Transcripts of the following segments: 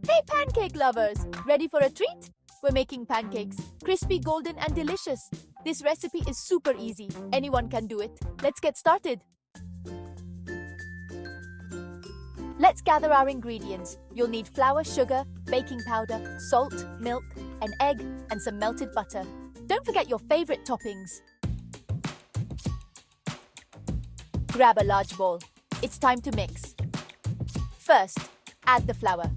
Hey pancake lovers! Ready for a treat? We're making pancakes. Crispy, golden and delicious. This recipe is super easy. Anyone can do it. Let's get started. Let's gather our ingredients. You'll need flour, sugar, baking powder, salt, milk, an egg, and some melted butter. Don't forget your favorite toppings. Grab a large bowl. It's time to mix. First, add the flour.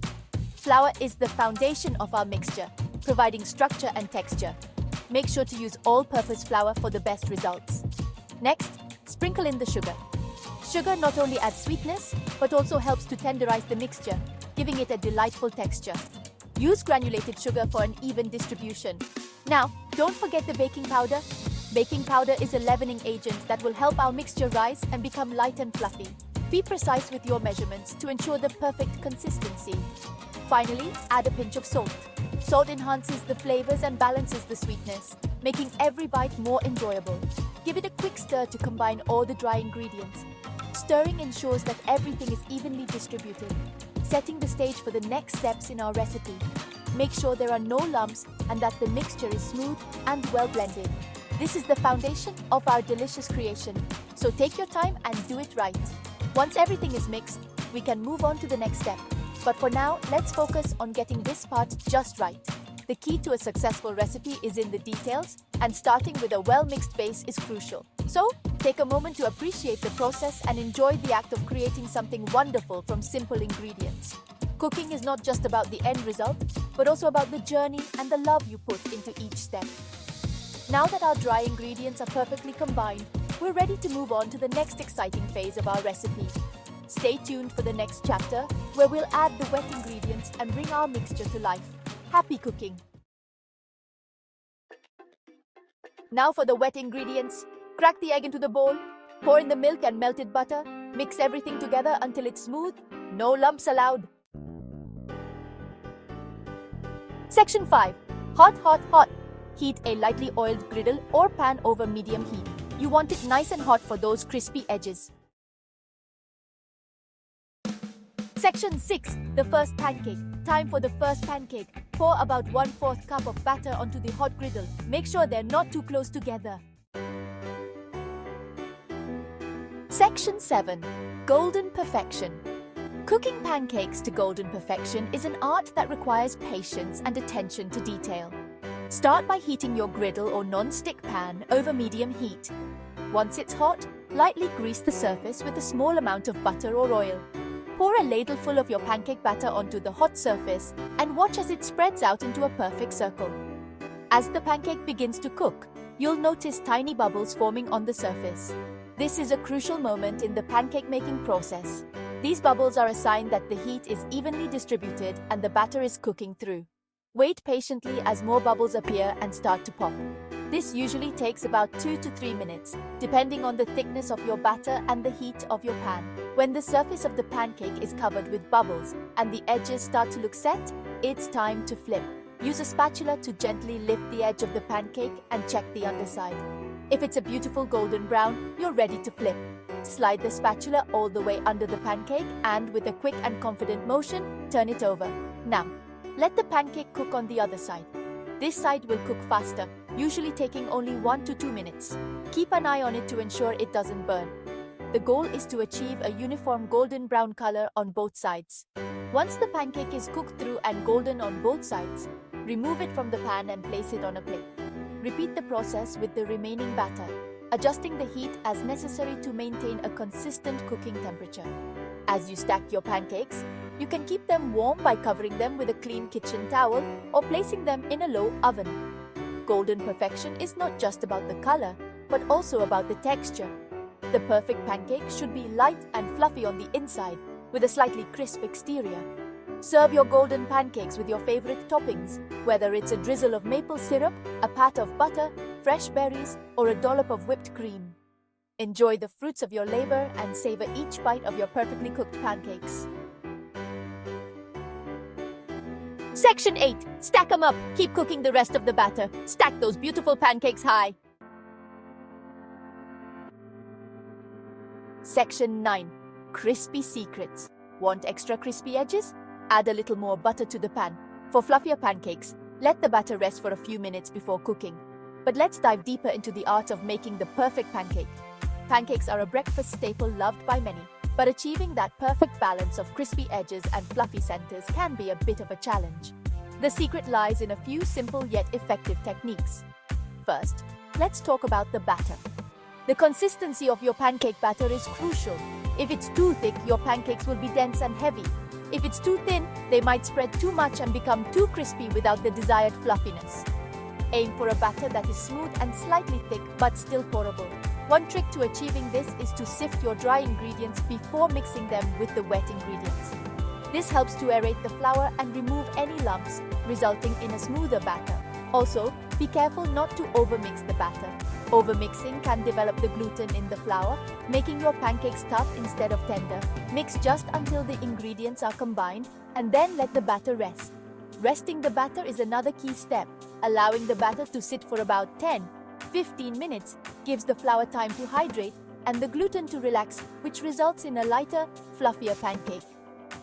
Flour is the foundation of our mixture, providing structure and texture. Make sure to use all-purpose flour for the best results. Next, sprinkle in the sugar. Sugar not only adds sweetness, but also helps to tenderize the mixture, giving it a delightful texture. Use granulated sugar for an even distribution. Now, don't forget the baking powder. Baking powder is a leavening agent that will help our mixture rise and become light and fluffy. Be precise with your measurements to ensure the perfect consistency. Finally, add a pinch of salt. Salt enhances the flavors and balances the sweetness, making every bite more enjoyable. Give it a quick stir to combine all the dry ingredients. Stirring ensures that everything is evenly distributed, setting the stage for the next steps in our recipe. Make sure there are no lumps and that the mixture is smooth and well blended. This is the foundation of our delicious creation, so take your time and do it right. Once everything is mixed, we can move on to the next step. But for now, let's focus on getting this part just right. The key to a successful recipe is in the details, and starting with a well-mixed base is crucial. So, take a moment to appreciate the process and enjoy the act of creating something wonderful from simple ingredients. Cooking is not just about the end result, but also about the journey and the love you put into each step. Now that our dry ingredients are perfectly combined, we're ready to move on to the next exciting phase of our recipe. Stay tuned for the next chapter, where we'll add the wet ingredients and bring our mixture to life. Happy cooking! Now for the wet ingredients. Crack the egg into the bowl, pour in the milk and melted butter, mix everything together until it's smooth, no lumps allowed. Section 5. Hot, hot, hot. Heat a lightly oiled griddle or pan over medium heat. You want it nice and hot for those crispy edges. Section 6. The first pancake. Time for the first pancake. Pour about 1/4 cup of batter onto the hot griddle. Make sure they're not too close together. Section 7. Golden perfection. Cooking pancakes to golden perfection is an art that requires patience and attention to detail. Start by heating your griddle or non-stick pan over medium heat. Once it's hot, lightly grease the surface with a small amount of butter or oil. Pour a ladle full of your pancake batter onto the hot surface and watch as it spreads out into a perfect circle. As the pancake begins to cook, you'll notice tiny bubbles forming on the surface. This is a crucial moment in the pancake making process. These bubbles are a sign that the heat is evenly distributed and the batter is cooking through. Wait patiently as more bubbles appear and start to pop. This usually takes about 2 to 3 minutes, depending on the thickness of your batter and the heat of your pan. When the surface of the pancake is covered with bubbles and the edges start to look set, it's time to flip. Use a spatula to gently lift the edge of the pancake and check the underside. If it's a beautiful golden brown, you're ready to flip. Slide the spatula all the way under the pancake and, with a quick and confident motion, turn it over. Now, let the pancake cook on the other side. This side will cook faster, usually taking only 1 to 2 minutes. Keep an eye on it to ensure it doesn't burn. The goal is to achieve a uniform golden brown color on both sides. Once the pancake is cooked through and golden on both sides, remove it from the pan and place it on a plate. Repeat the process with the remaining batter, adjusting the heat as necessary to maintain a consistent cooking temperature. As you stack your pancakes, you can keep them warm by covering them with a clean kitchen towel or placing them in a low oven. Golden perfection is not just about the color, but also about the texture. The perfect pancake should be light and fluffy on the inside, with a slightly crisp exterior. Serve your golden pancakes with your favorite toppings, whether it's a drizzle of maple syrup, a pat of butter, fresh berries, or a dollop of whipped cream. Enjoy the fruits of your labor and savor each bite of your perfectly cooked pancakes. Section 8. Stack 'em up. Keep cooking the rest of the batter. Stack those beautiful pancakes high. Section 9. Crispy secrets. Want extra crispy edges? Add a little more butter to the pan. For fluffier pancakes, let the batter rest for a few minutes before cooking. But let's dive deeper into the art of making the perfect pancake. Pancakes are a breakfast staple loved by many, but achieving that perfect balance of crispy edges and fluffy centers can be a bit of a challenge. The secret lies in a few simple yet effective techniques. First, let's talk about the batter. The consistency of your pancake batter is crucial. If it's too thick, your pancakes will be dense and heavy. If it's too thin, they might spread too much and become too crispy without the desired fluffiness. Aim for a batter that is smooth and slightly thick but still pourable. One trick to achieving this is to sift your dry ingredients before mixing them with the wet ingredients. This helps to aerate the flour and remove any lumps, resulting in a smoother batter. Also, be careful not to overmix the batter. Overmixing can develop the gluten in the flour, making your pancakes tough instead of tender. Mix just until the ingredients are combined and then let the batter rest. Resting the batter is another key step. Allowing the batter to sit for about 10-15 minutes gives the flour time to hydrate and the gluten to relax, which results in a lighter, fluffier pancake.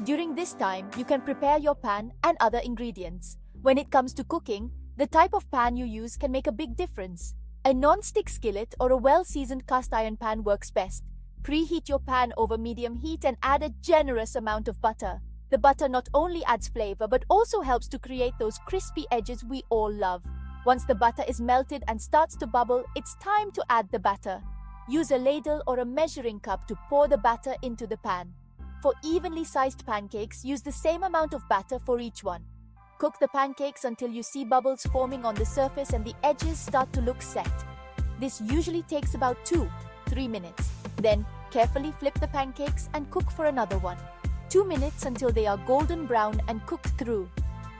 During this time, you can prepare your pan and other ingredients. When it comes to cooking, the type of pan you use can make a big difference. A non-stick skillet or a well-seasoned cast iron pan works best. Preheat your pan over medium heat and add a generous amount of butter. The butter not only adds flavor but also helps to create those crispy edges we all love. Once the butter is melted and starts to bubble, it's time to add the batter. Use a ladle or a measuring cup to pour the batter into the pan. For evenly sized pancakes, use the same amount of batter for each one. Cook the pancakes until you see bubbles forming on the surface and the edges start to look set. This usually takes about 2-3 minutes. Then, carefully flip the pancakes and cook for another 1-2 minutes until they are golden brown and cooked through.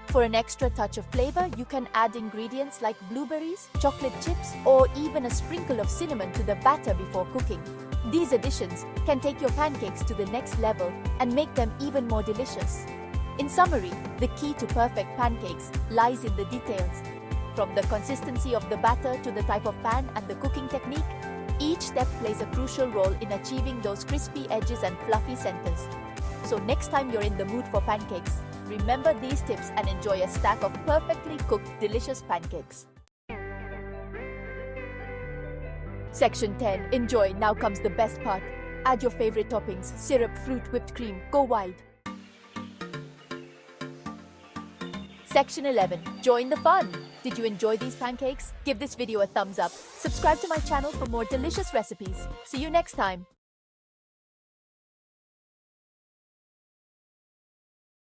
For an extra touch of flavor, you can add ingredients like blueberries, chocolate chips, or even a sprinkle of cinnamon to the batter before cooking. These additions can take your pancakes to the next level and make them even more delicious. In summary, the key to perfect pancakes lies in the details. From the consistency of the batter to the type of pan and the cooking technique, each step plays a crucial role in achieving those crispy edges and fluffy centers. So next time you're in the mood for pancakes, remember these tips and enjoy a stack of perfectly cooked, delicious pancakes. Section 10. Enjoy. Now comes the best part. Add your favorite toppings, syrup, fruit, whipped cream. Go wild. Section 11. Join the fun. Did you enjoy these pancakes? Give this video a thumbs up. Subscribe to my channel for more delicious recipes. See you next time.